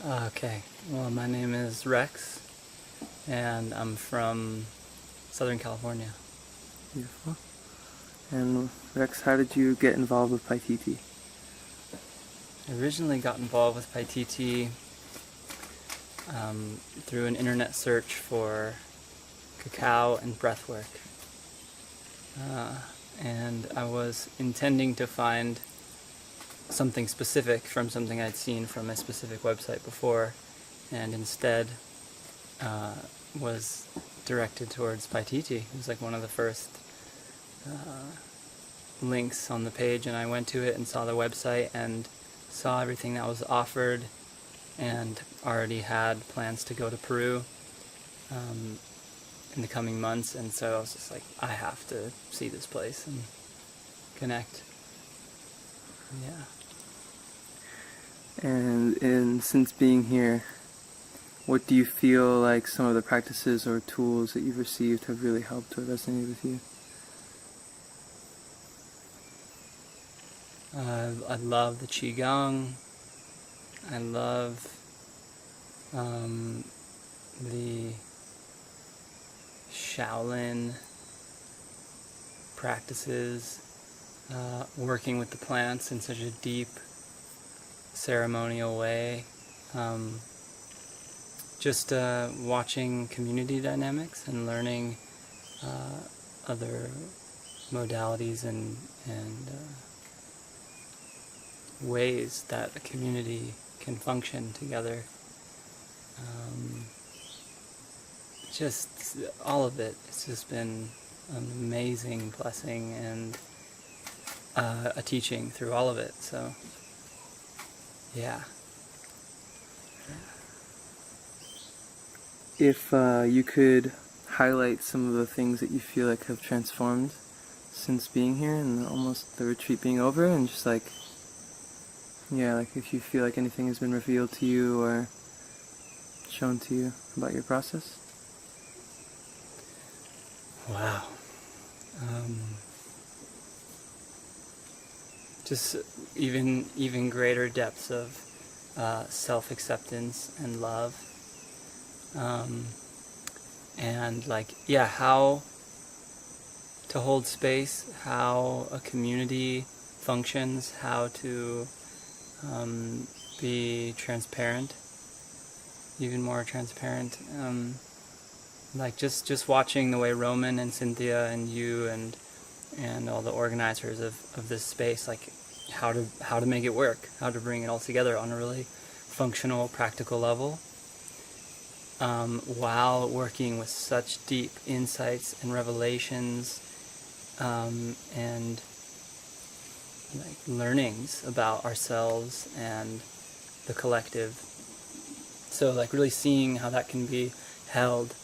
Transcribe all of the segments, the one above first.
Okay, well, my name is Rex, and I'm from Southern California. Beautiful. And Rex, how did you get involved with Paititi? I originally got involved with Paititi through an internet search for cacao and breathwork. And I was intending to find something specific from something I'd seen from a specific website before, and instead was directed towards Paititi. It was like one of the first links on the page, and I went to it and saw the website and saw everything that was offered, and already had plans to go to Peru in the coming months, and so I was just like, I have to see this place and connect. Yeah. And since being here, what do you feel like some of the practices or tools that you've received have really helped or resonated with you? I love the Qigong. I love the Shaolin practices, working with the plants in such a deep ceremonial way. Just watching community dynamics and learning other modalities and ways that a community can function together. Just all of it. It's just been an amazing blessing and a teaching through all of it. So, yeah. If you could highlight some of the things that you feel like have transformed since being here and almost the retreat being over, and just like, yeah, like if you feel like anything has been revealed to you or shown to you about your process. Wow. Just even greater depths of self-acceptance and love. And like, yeah, how to hold space, how a community functions, how to be transparent, even more transparent. Like just watching the way Roman and Cynthia and you and all the organizers of this space, like how to make it work, how to bring it all together on a really functional, practical level, while working with such deep insights and revelations and like learnings about ourselves and the collective. So like really seeing how that can be held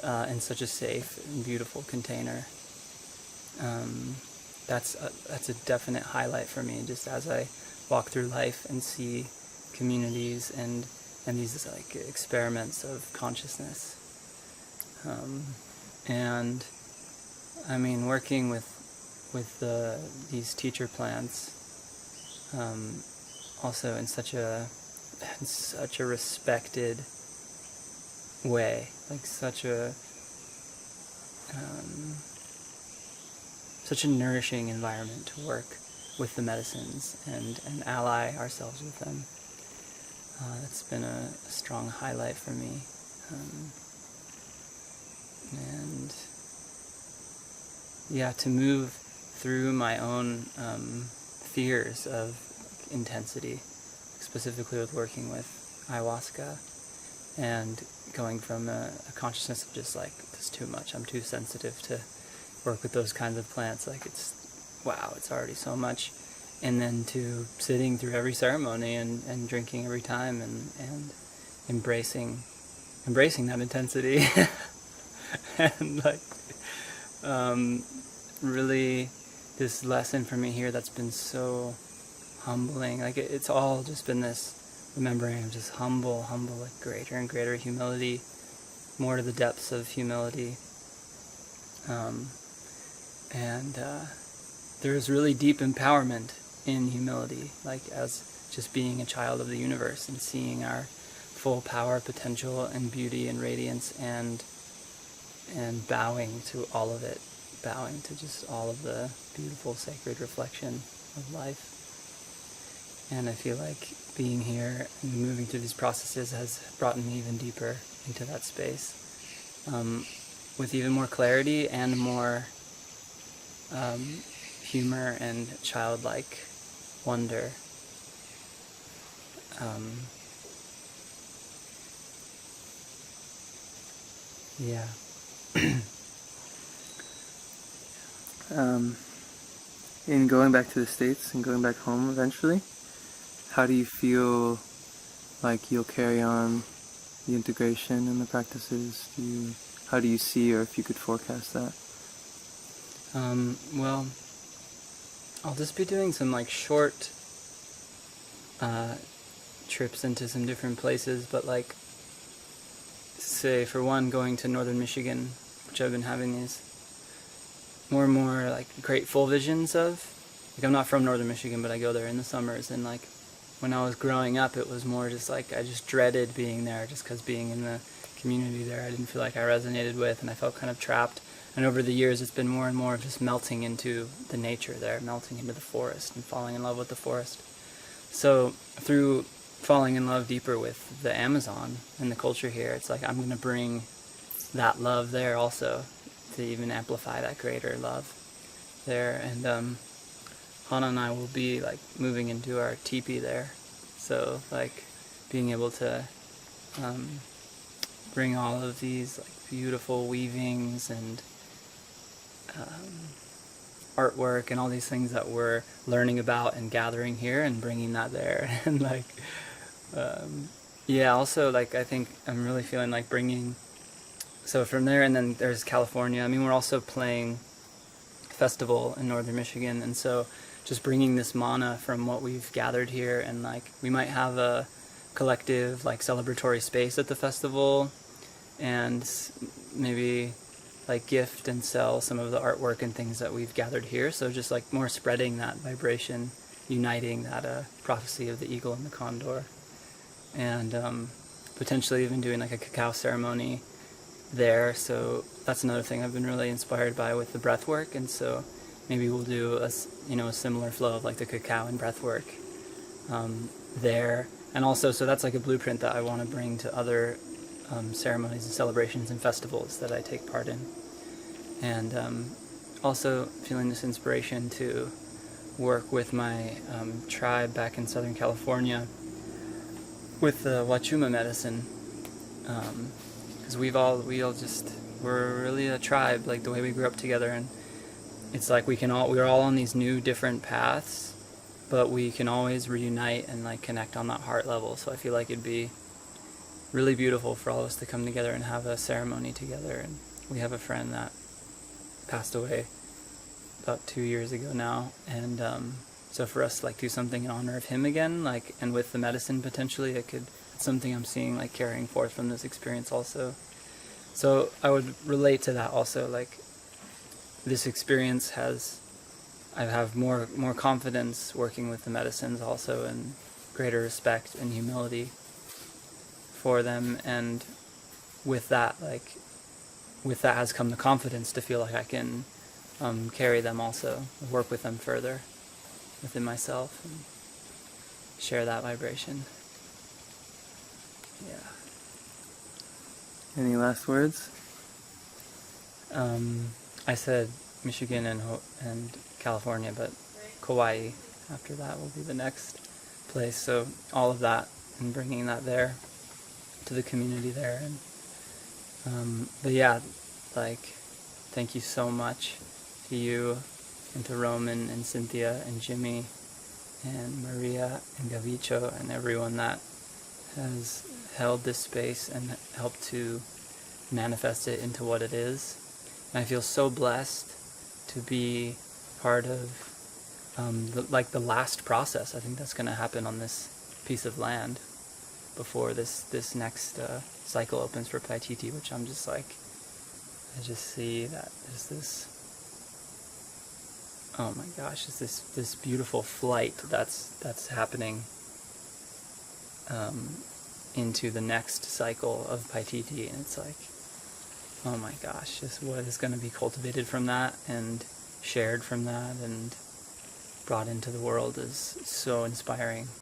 in such a safe and beautiful container. That's a definite highlight for me, just as I walk through life and see communities and these like experiments of consciousness. And I mean, working with these teacher plants, also in such a respected way, like such a nourishing environment to work with the medicines and ally ourselves with them. That's been a strong highlight for me. And yeah, to move through my own fears of intensity, specifically with working with ayahuasca, and going from a consciousness of just like, this is too much, I'm too sensitive to work with those kinds of plants, like it's already so much, and then to sitting through every ceremony and drinking every time and embracing that intensity and like really this lesson for me here that's been so humbling. Like it's all just been this remembering of just humble, like greater and greater humility, more to the depths of humility. And there's really deep empowerment in humility, like as just being a child of the universe and seeing our full power, potential, and beauty and radiance, and bowing to all of it, bowing to just all of the beautiful sacred reflection of life. And I feel like being here and moving through these processes has brought me even deeper into that space, with even more clarity and more humor and childlike wonder. Yeah. In going back to the States and going back home eventually, how do you feel like you'll carry on the integration and the practices? How do you see, or if you could forecast that? Well, I'll just be doing some like short trips into some different places, but like, say for one, going to northern Michigan, which I've been having these more and more like grateful visions of. Like, I'm not from northern Michigan, but I go there in the summers, and like when I was growing up, it was more just like I just dreaded being there, just because being in the community there I didn't feel like I resonated with, and I felt kind of trapped. And over the years, it's been more and more of just melting into the nature there, melting into the forest and falling in love with the forest. So through falling in love deeper with the Amazon and the culture here, it's like I'm going to bring that love there also, to even amplify that greater love there. And Hana and I will be like moving into our teepee there, so like being able to bring all of these like beautiful weavings and artwork and all these things that we're learning about and gathering here and bringing that there. And like yeah, also like I think I'm really feeling like bringing, so from there, and then there's California. I mean, we're also playing festival in northern Michigan, and so just bringing this mana from what we've gathered here, and like we might have a collective like celebratory space at the festival, and maybe like gift and sell some of the artwork and things that we've gathered here. So just like more spreading that vibration, uniting that prophecy of the eagle and the condor, and potentially even doing like a cacao ceremony there. So that's another thing I've been really inspired by with the breath work, and so maybe we'll do a similar flow of like the cacao and breath work there. And also, so that's like a blueprint that I want to bring to other ceremonies and celebrations and festivals that I take part in. And also feeling this inspiration to work with my tribe back in Southern California with the Wachuma medicine, because we're really a tribe, like the way we grew up together, and it's like we're all on these new different paths, but we can always reunite and like connect on that heart level. So I feel like it'd be really beautiful for all of us to come together and have a ceremony together. And we have a friend that passed away about 2 years ago now, and so for us to like do something in honor of him again, like, and with the medicine potentially, it's something I'm seeing like carrying forth from this experience also. So I would relate to that also, like this experience I have more confidence working with the medicines also, and greater respect and humility for them, and with that has come the confidence to feel like I can carry them also, work with them further within myself and share that vibration. Yeah. Any last words? I said Michigan and California, but Kauai after that will be the next place. So all of that and bringing that there to the community there. And but yeah, like thank you so much to you and to Roman and Cynthia and Jimmy and Maria and Gavicho and everyone that has held this space and helped to manifest it into what it is. And I feel so blessed to be part of the last process I think that's going to happen on this piece of land before this next cycle opens for Paititi, which I'm just like, I just see that there's this, oh my gosh, it's this beautiful flight that's happening into the next cycle of Paititi, and it's like, oh my gosh, just what is going to be cultivated from that and shared from that and brought into the world is so inspiring.